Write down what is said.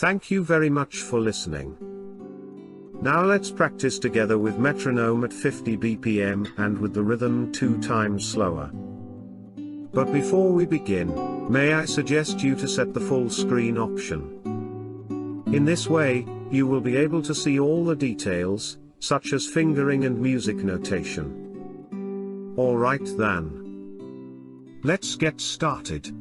Thank you very much for listening. Now let's practice together with metronome at 50 BPM and with the rhythm 2 times slower. But before we begin, may I suggest you to set the full screen option. In this way, you will be able to see all the details, such as fingering and music notation. Alright then. Let's get started.